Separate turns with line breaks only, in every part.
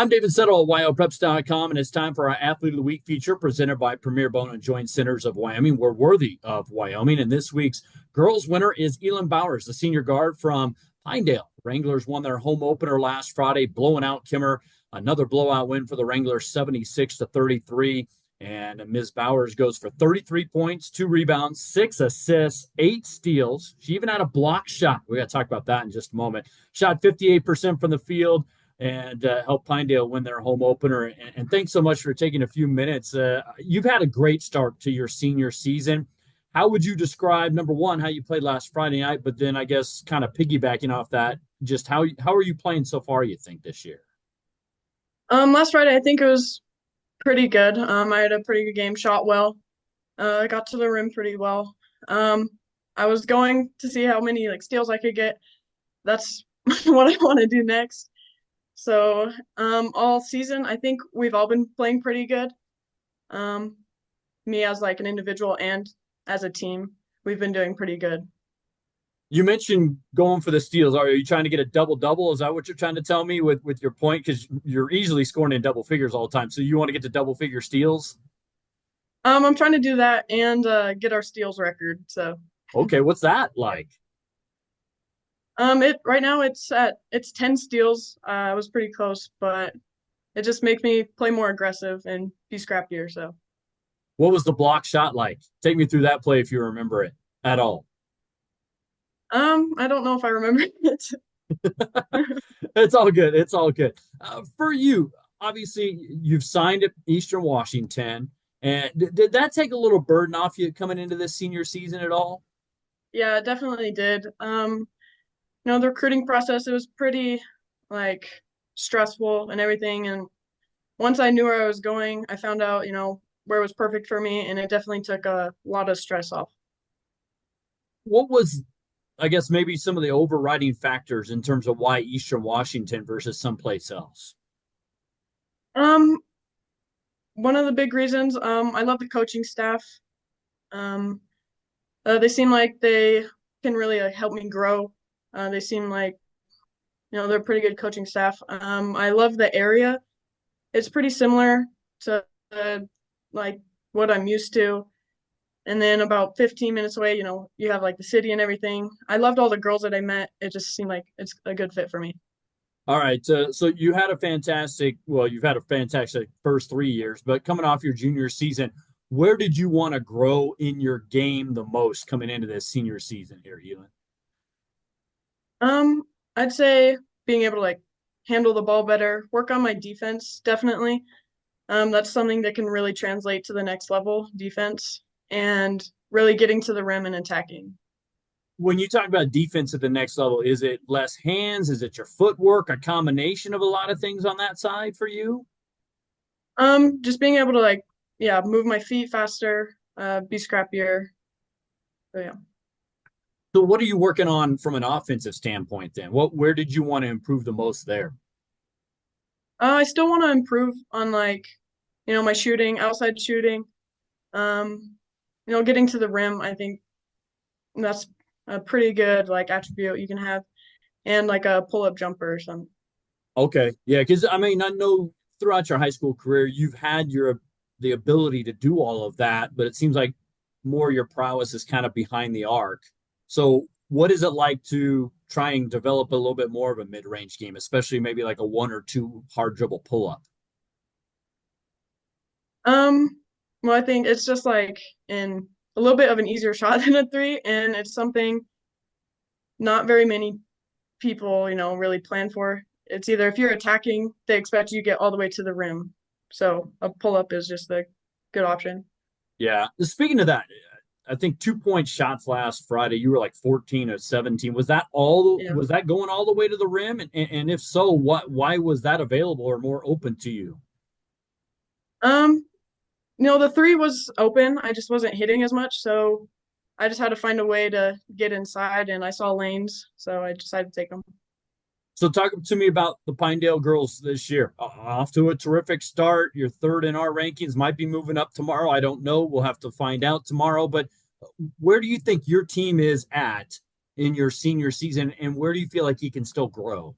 I'm David Settle at Wyopreps.com, and it's time for our Athlete of the Week feature presented by Premier Bone and Joint Centers of Wyoming. We're worthy of Wyoming, and this week's girls winner is Elyn Bowers, the senior guard from Pinedale. Wranglers won their home opener last Friday, blowing out Kimmer. Another blowout win for the Wranglers, 76-33. And Ms. Bowers goes for 33 points, 2 rebounds, 6 assists, 8 steals. She even had a block shot. We got to talk about that in just a moment. Shot 58% from the field and help Pinedale win their home opener. And thanks so much for taking a few minutes. You've had a great start to your senior season. How would you describe, number one, how you played last Friday night, but then I guess kind of piggybacking off that, just how are you playing so far, you think, this year?
Last Friday I think it was pretty good. I had a pretty good game, shot well. I got to the rim pretty well. Um, I was going to see how many steals I could get. That's what I want to do next. So, all season, I think we've all been playing pretty good. Um, Me as an individual and as a team, we've been doing pretty good.
You mentioned going for the steals. Are you trying to get a double-double? Is that what you're trying to tell me with your point? Because you're easily scoring in double figures all the time. So you want to get to double-figure steals?
I'm trying to do that and get our steals record. So,
Okay, what's that like?
it right now it's 10 steals. I was pretty close, but it just makes me play more aggressive and be scrappier. So,
What was the block shot like? Take me through that play if you remember it at all.
I don't know if I remember it.
It's all good. It's all good. For you, obviously, you've signed at Eastern Washington. And did that take a little burden off you coming into this senior season at all?
Yeah, it definitely did. The recruiting process, it was pretty like stressful and everything. And once I knew where I was going, I found out, where it was perfect for me, and it definitely took a lot of stress off.
What was, I guess, maybe some of the overriding factors in terms of why Eastern Washington versus someplace else?
Um, One of the big reasons, I love the coaching staff. Um, they seem like they can really help me grow. They seem like, they're a pretty good coaching staff. I love the area. It's pretty similar to like what I'm used to. And then about 15 minutes away, you have the city and everything. I loved all the girls that I met. It just seemed like it's a good fit for me.
All right. So you had a fantastic, well, you've had a fantastic first 3 years, but coming off your junior season, where did you want to grow in your game the most coming into this senior season here, Elyn?
Um, I'd say being able to handle the ball better, work on my defense, definitely. That's something that can really translate to the next level defense and really getting to the rim and attacking.
When you talk about defense at the next level, is it less hands? Is it your footwork? A combination of a lot of things on that side for you?
Just being able to yeah, move my feet faster, be scrappier. So yeah.
So what are you working on from an offensive standpoint then? Where did you want to improve the most there?
I still want to improve on my shooting, outside shooting. Um, getting to the rim, I think that's a pretty good attribute you can have, and a pull-up jumper or something.
Okay. Yeah, because I mean, I know throughout your high school career, you've had the ability to do all of that, but it seems like more your prowess is kind of behind the arc. So what is it like to try and develop a little bit more of a mid-range game, especially maybe like a one or two hard dribble pull-up?
Um, well, I think it's just in a little bit of an easier shot than a three, and it's something not very many people, really plan for. It's either if you're attacking, they expect you to get all the way to the rim. So a pull-up is just a good option.
Yeah. Speaking of that, I think 2 point shots last Friday. You were like 14 or 17. Was that all?
Yeah.
Was that going all the way to the rim? And if so, why was that available or more open to you?
Um, the three was open. I just wasn't hitting as much, so I just had to find a way to get inside, and I saw lanes, so I decided to take them.
So talk to me about the Pinedale girls this year. Off to a terrific start. You're third in our rankings. Might be moving up tomorrow. I don't know. We'll have to find out tomorrow. But where do you think your team is at in your senior season, and where do you feel like you can still grow?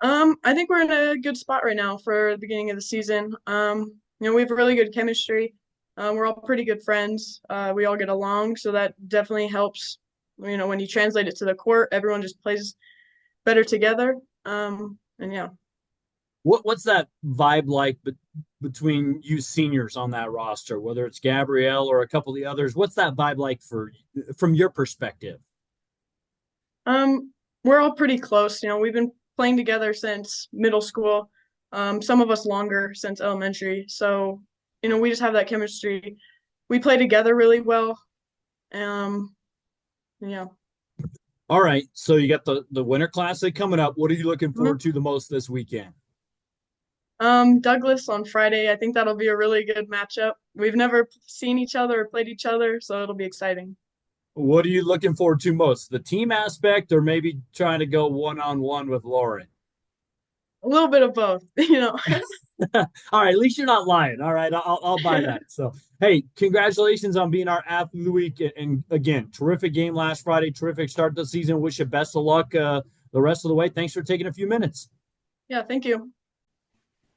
I think we're in a good spot right now for the beginning of the season. We have really good chemistry. We're all pretty good friends. We all get along, so that definitely helps. When you translate it to the court, everyone just plays better together. And yeah.
What's that vibe like between you seniors on that roster, whether it's Gabrielle or a couple of the others? What's that vibe like from your perspective?
We're all pretty close. We've been playing together since middle school. Some of us longer since elementary. So, we just have that chemistry. We play together really well. Um, yeah.
All right, so you got the Winter Classic coming up. What are you looking
Mhm.
forward to the most this weekend?
Douglas on Friday. I think that'll be a really good matchup. We've never seen each other or played each other, so it'll be exciting.
What are you looking forward to most? The team aspect, or maybe trying to go one on one with Lauren?
A little bit of both,
All right, at least you're not lying. All right, I'll buy that. So, hey, congratulations on being our athlete of the week. And again, terrific game last Friday. Terrific start to the season. Wish you best of luck the rest of the way. Thanks for taking a few minutes.
Yeah, thank you.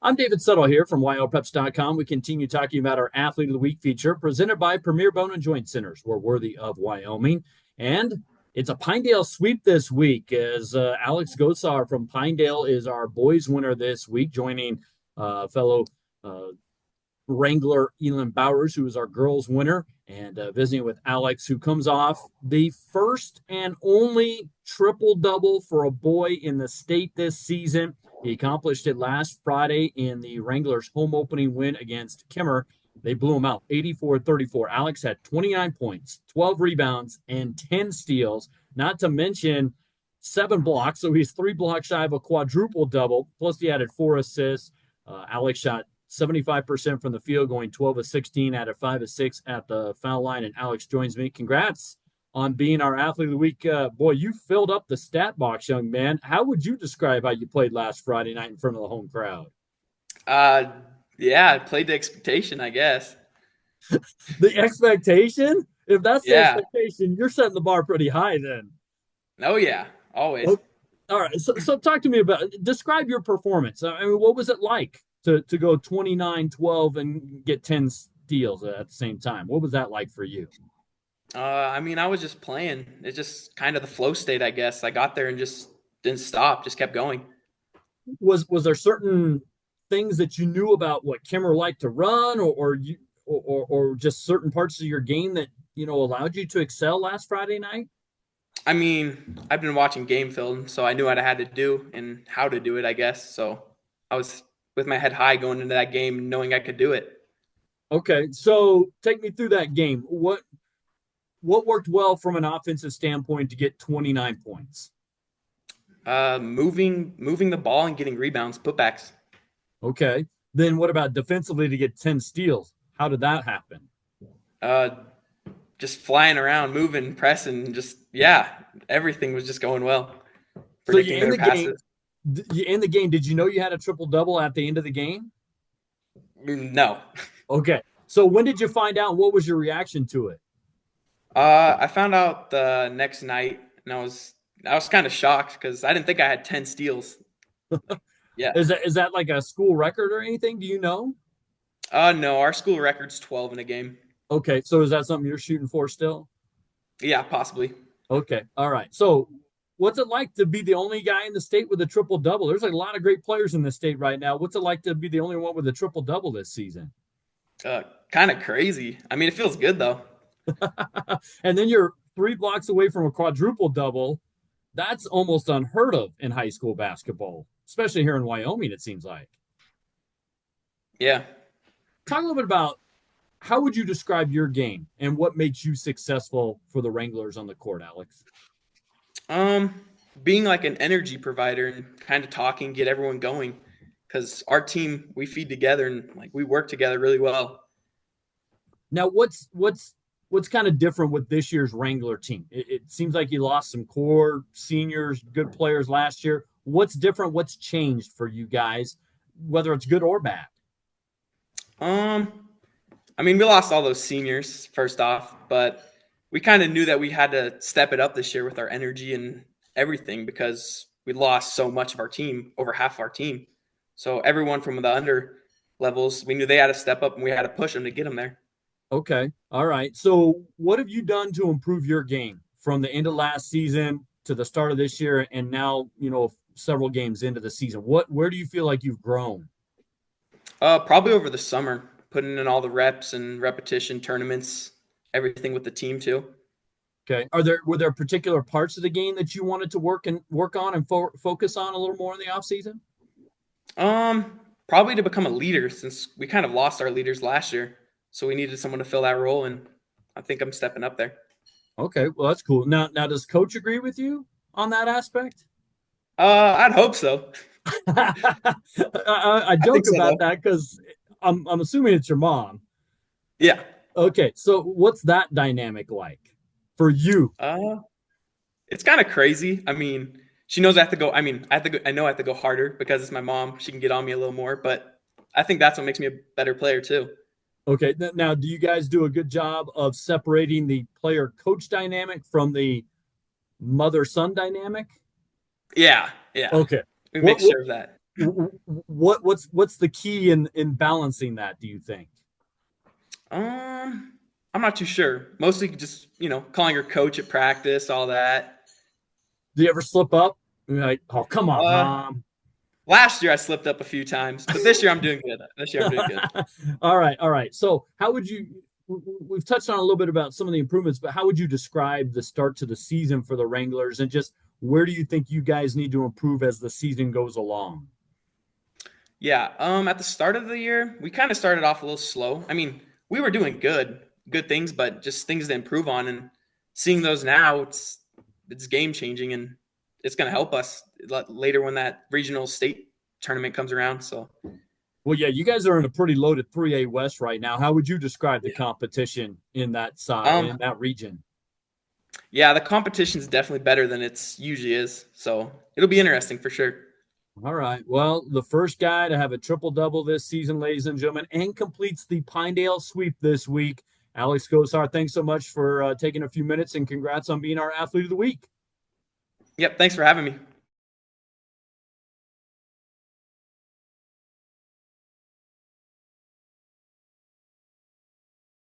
I'm David Settle here from Wyopreps.com. We continue talking about our Athlete of the Week feature presented by Premier Bone and Joint Centers. We're worthy of Wyoming. And it's a Pinedale sweep this week as Alex Gosar from Pinedale is our boys winner this week, joining fellow uh, Wrangler Elyn Bowers, who is our girls winner, and visiting with Alex, who comes off the first and only triple double for a boy in the state this season. He accomplished it last Friday in the Wranglers' home opening win against Kimmer. They blew him out 84-34. Alex had 29 points, 12 rebounds, and 10 steals, not to mention 7 blocks. So he's 3 blocks shy of a quadruple double. Plus, he added 4 assists. Alex shot 75% from the field, going 12 of 16, added 5 of 6 at the foul line. And Alex joins me. Congrats on being our athlete of the week. Boy, you filled up the stat box, young man. How would you describe how you played last Friday night in front of the home crowd?
Uh, yeah, I played the expectation, I guess.
The expectation? If that's the
Yeah.
expectation, you're setting the bar pretty high then.
Oh, yeah. Always.
Oh, all right. So talk to me about describe your performance. I mean, what was it like to go 29-12 and get 10 steals at the same time? What was that like for you?
I mean, I was just playing. It's just kind of the flow state, I guess. I got there and just didn't stop, just kept going.
Was there certain things that you knew about what Kimmer liked to run, or just certain parts of your game that allowed you to excel last Friday night?
I mean, I've been watching game film, so I knew what I had to do and how to do it, I guess. So I was with my head high going into that game, knowing I could do it.
Okay, so take me through that game. What worked well from an offensive standpoint to get 29 points?
Moving the ball and getting rebounds, putbacks.
Okay, then what about defensively to get 10 steals? How did that happen?
Uh, just flying around, moving, pressing, just yeah, everything was just going well.
So you
Predicting
end
their
the game.
passes.
You end the game. Did you know you had a triple double at the end of the game?
No.
Okay. So when did you find out? What was your reaction to it?
I found out the next night, and I was kind of shocked because I didn't think I had 10 steals. Yeah.
Is that like a school record or anything? Do you know?
No, our school record's 12 in a game.
Okay. So is that something you're shooting for still?
Yeah, possibly.
Okay. All right. So what's it like to be the only guy in the state with a triple double? There's like a lot of great players in the state right now. What's it like to be the only one with a triple double this season?
Kind of crazy. I mean, it feels good though.
And then you're 3 blocks away from a quadruple double. That's almost unheard of in high school basketball, especially here in Wyoming, it seems like.
Yeah.
Talk a little bit about how would you describe your game and what makes you successful for the Wranglers on the court, Alex?
Um, Being like an energy provider and kind of talking, get everyone going. Because our team, we feed together and like we work together really well.
Now, what's kind of different with this year's Wrangler team? It seems like you lost some core seniors, good players last year. What's different? What's changed for you guys, whether it's good or bad?
Um, I mean, we lost all those seniors first off, but we kind of knew that we had to step it up this year with our energy and everything because we lost so much of our team, over half of our team. So everyone from the under levels, we knew they had to step up and we had to push them to get them there.
Okay. All right. So what have you done to improve your game from the end of last season to the start of this year and now, several games into the season? Where do you feel like you've grown?
Probably over the summer, putting in all the reps and repetition tournaments, everything with the team too.
Okay. Were there particular parts of the game that you wanted to work on and focus on a little more in the off season?
Probably to become a leader, since we kind of lost our leaders last year. So we needed someone to fill that role, and I think I'm stepping up there.
Okay, well that's cool. Now does coach agree with you on that aspect?
I'd hope so.
I
I think
joke
so,
about
though.
that because I'm assuming it's your mom.
Yeah.
Okay, so what's that dynamic like for you?
It's kind of crazy. I mean, she knows I have to go. I mean, I have to go. I know I have to go harder because it's my mom. She can get on me a little more, but I think that's what makes me a better player too.
Okay, now do you guys do a good job of separating the player coach dynamic from the mother son dynamic?
Yeah, yeah.
Okay,
We
what
make
what
sure of that.
what's the key in balancing that? Do you think?
I'm not too sure. Mostly just calling her coach at practice, all that.
Do you ever slip up? You're like, oh come on,
Uh,
mom.
Last year I slipped up a few times, but this year I'm doing good. This year I'm doing good.
All right, all right. So, how would you? We've touched on a little bit about some of the improvements, but how would you describe the start to the season for the Wranglers, and just where do you think you guys need to improve as the season goes along?
Yeah. At the start of the year, we kind of started off a little slow. I mean, we were doing good things, but just things to improve on. And seeing those now, it's game changing, and it's going to help us later when that regional state tournament comes around. So,
Well, yeah, you guys are in a pretty loaded 3A West right now. How would you describe the
yeah.
competition in that side
Um,
in that region?
yeah, the competition's definitely better than it's usually is. So it'll be interesting for sure.
All right. Well, the first guy to have a triple double this season, ladies and gentlemen, and completes the Pinedale sweep this week. Alex Gosar, thanks so much for taking a few minutes and congrats on being our athlete of the week.
Yep. Thanks for having me.